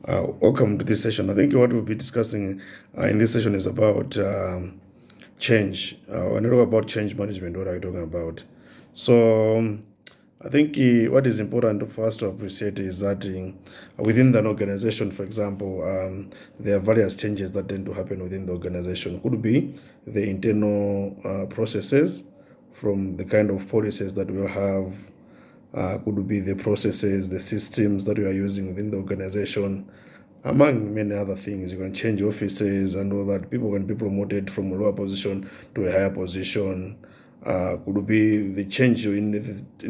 Welcome to this session. I think what we'll be discussing in this session is about change. When we talk about change management, what are we talking about? So, I think what is important for us to appreciate is that within an organization, for example, there are various changes that tend to happen within the organization. Could be the internal processes from the kind of policies that we have, could be the processes, the systems that we are using within the organization, among many other things. You can change offices and all that. People can be promoted from a lower position to a higher position. Could be the change in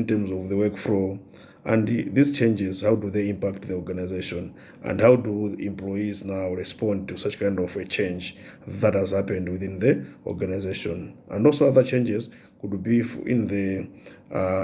terms of the workflow. And these changes, how do they impact the organization? And how do employees now respond to such kind of a change that has happened within the organization? And also other changes could be in the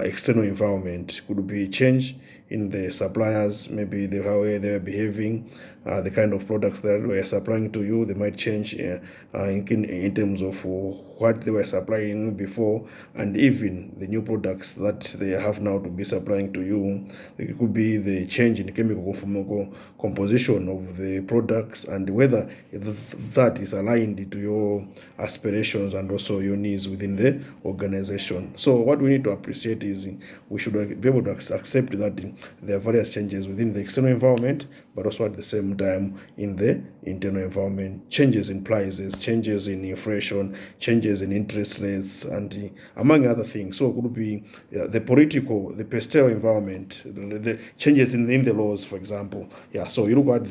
external environment, could be change in the suppliers, maybe the how they're behaving, the kind of products that we're supplying to you. They might change in terms of what they were supplying before, and even the new products that they have now to be supplying to you. It could be the change in chemical composition of the products, and whether that is aligned to your aspirations and also your needs within the organization. So what we need to appreciate is we should be able to accept that there are various changes within the external environment, but also at the same time in the internal environment. Changes in prices, changes in inflation, changes in interest rates, and among other things. So it could be the political, the pastoral environment, the changes in the laws, for example. Yeah, so you look at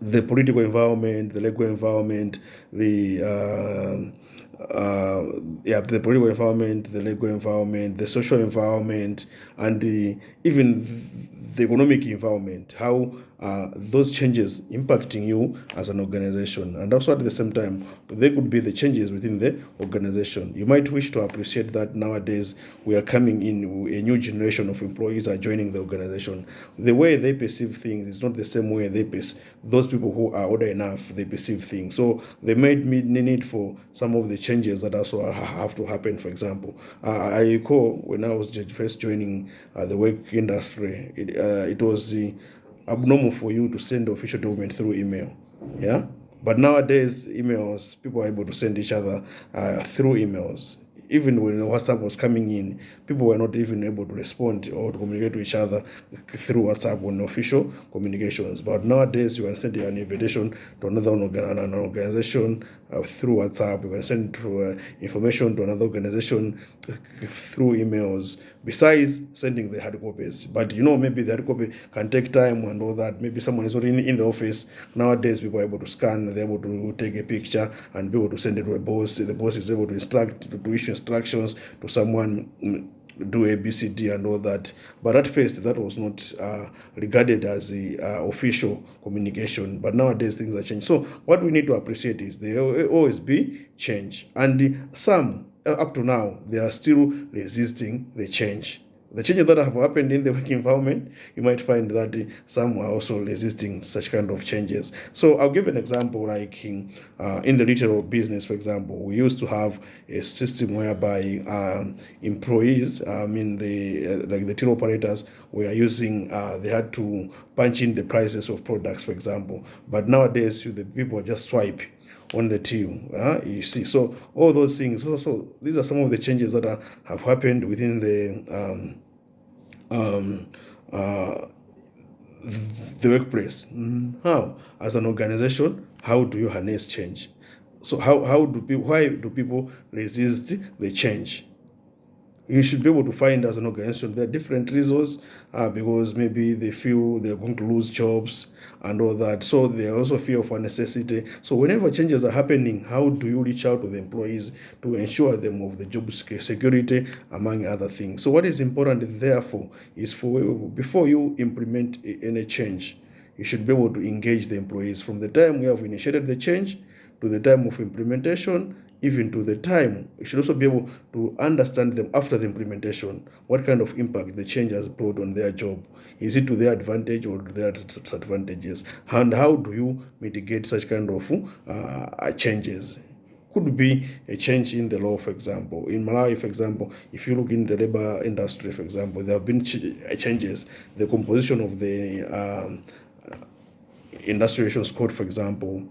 the political environment, the legal environment, the political environment, the legal environment, the social environment, and even the economic environment, how those changes impacting you as an organization. And also at the same time, there could be the changes within the organization. You might wish to appreciate that nowadays we are coming in, a new generation of employees are joining the organization. The way they perceive things is not the same way those people who are older enough, they perceive things. So they might need for some of the changes that also have to happen. For example, I recall when I was first joining the work industry, it was abnormal for you to send official document through email. Yeah. But nowadays, emails, people are able to send each other through emails. Even when WhatsApp was coming in, people were not even able to respond or to communicate to each other through WhatsApp on official communications. But nowadays, you can send an invitation to another an organization through WhatsApp. You can send information to another organization through emails, besides sending the hard copies. But maybe the hard copy can take time and all that. Maybe someone is not in the office. Nowadays, people are able to scan, they're able to take a picture and be able to send it to a boss. The boss is able to to issue instructions to someone, do ABCD and all that. But at first, that was not regarded as the official communication. But nowadays, things are changing. So what we need to appreciate is there will always be change. And some, up to now, they are still resisting the change. The changes that have happened in the work environment, you might find that some are also resisting such kind of changes. So I'll give an example, like in the retail business, for example, we used to have a system whereby employees, the till operators, were using, they had to punch in the prices of products, for example. But nowadays, the people just swipe on the till. You see, so all those things. So these are some of the changes that have happened within the workplace. How, as an organization, how do you harness change? So why do people resist the change? You should be able to find, as an organization, there are different reasons, because maybe they feel they're going to lose jobs and all that. So they also fear of a necessity. So whenever changes are happening, how do you reach out to the employees to ensure them of the job security, among other things? So what is important, therefore, is before you implement any change, you should be able to engage the employees from the time we have initiated the change to the time of implementation, even to the time. You should also be able to understand them after the implementation, what kind of impact the change has brought on their job. Is it to their advantage or to their disadvantages? And how do you mitigate such kind of changes? could be a change in the law, for example. In Malawi, for example, if you look in the labor industry, for example, there have been changes. The composition of the Industrial Relations Code, for example,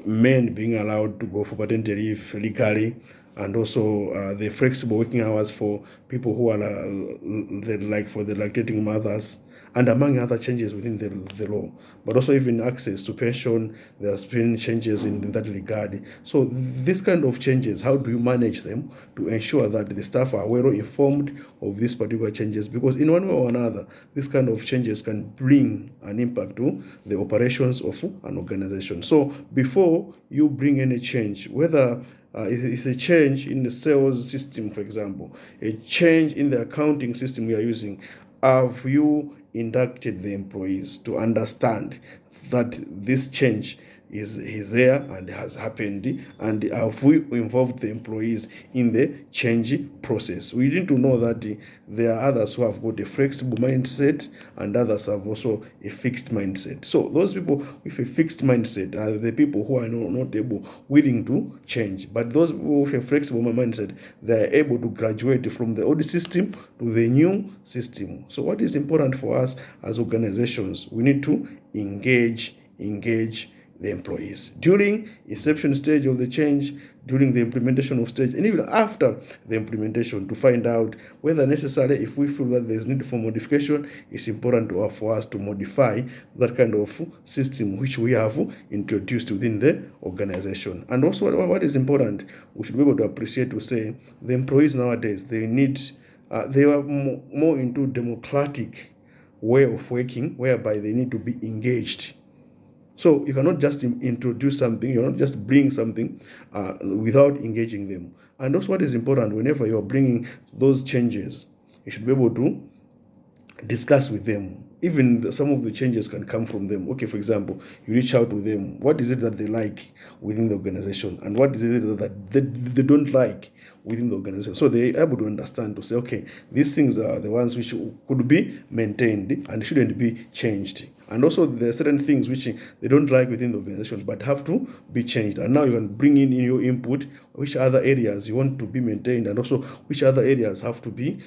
men being allowed to go for paternity leave legally, and also the flexible working hours for people who are like for the lactating mothers, and among other changes within the law. But also even access to pension, there's been changes in that regard. So this kind of changes, how do you manage them to ensure that the staff are well informed of these particular changes? Because in one way or another, this kind of changes can bring an impact to the operations of an organization. So before you bring any change, whether it's a change in the sales system, for example, a change in the accounting system we are using, have you inducted the employees to understand that this change is there and has happened, and have we involved the employees in the change process? We need to know that there are others who have got a flexible mindset and others have also a fixed mindset. So those people with a fixed mindset are the people who are not willing to change. But those people with a flexible mindset, they are able to graduate from the old system to the new system. So what is important for us as organizations, we need to engage the employees during inception stage of the change, during the implementation of stage, and even after the implementation, to find out whether necessary, if we feel that there's need for modification, it's important for us to modify that kind of system which we have introduced within the organization. And also what is important, we should be able to appreciate, to say the employees nowadays, they are more into democratic way of working, whereby they need to be engaged. So you cannot just introduce something, you're not just bring something without engaging them. And also what is important, whenever you're bringing those changes, you should be able to discuss with them. Even some of the changes can come from them. Okay, for example, you reach out to them. What is it that they like within the organization, and what is it that they don't like within the organization? So they're able to understand, to say, okay, these things are the ones which could be maintained and shouldn't be changed. And also there are certain things which they don't like within the organization but have to be changed. And now you can bring in your input, which other areas you want to be maintained, and also which other areas have to be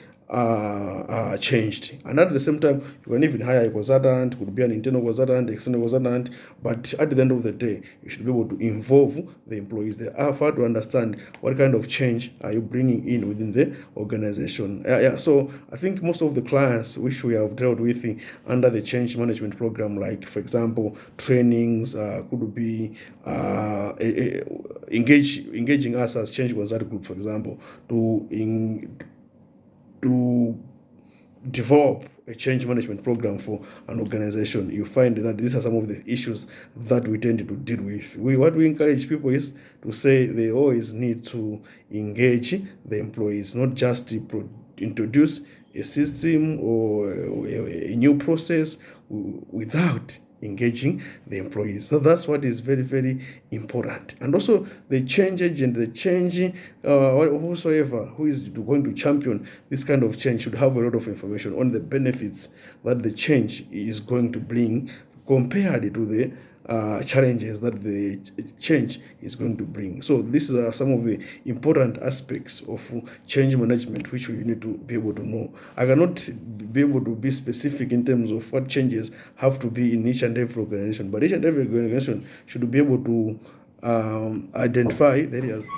changed. And at the same time, you can even hire a consultant, could be an internal consultant, external consultant, but at the end of the day, you should be able to involve the employees. They have to understand what kind of change are you bringing in within the organization. So I think most of the clients which we have dealt with under the change management program, like for example, trainings, could be engaging us as change consultant group, for example, to develop a change management program for an organization. You find that these are some of the issues that we tend to deal with. What we encourage people is to say they always need to engage the employees, not just to introduce a system or a new process without engaging the employees. So that's what is very, very important. And also the change agent, the change whosoever who is going to champion this kind of change should have a lot of information on the benefits that the change is going to bring compared to the challenges that the change is going to bring. So these are some of the important aspects of change management which we need to be able to know. I cannot be able to be specific in terms of what changes have to be in each and every organization, but each and every organization should be able to identify the areas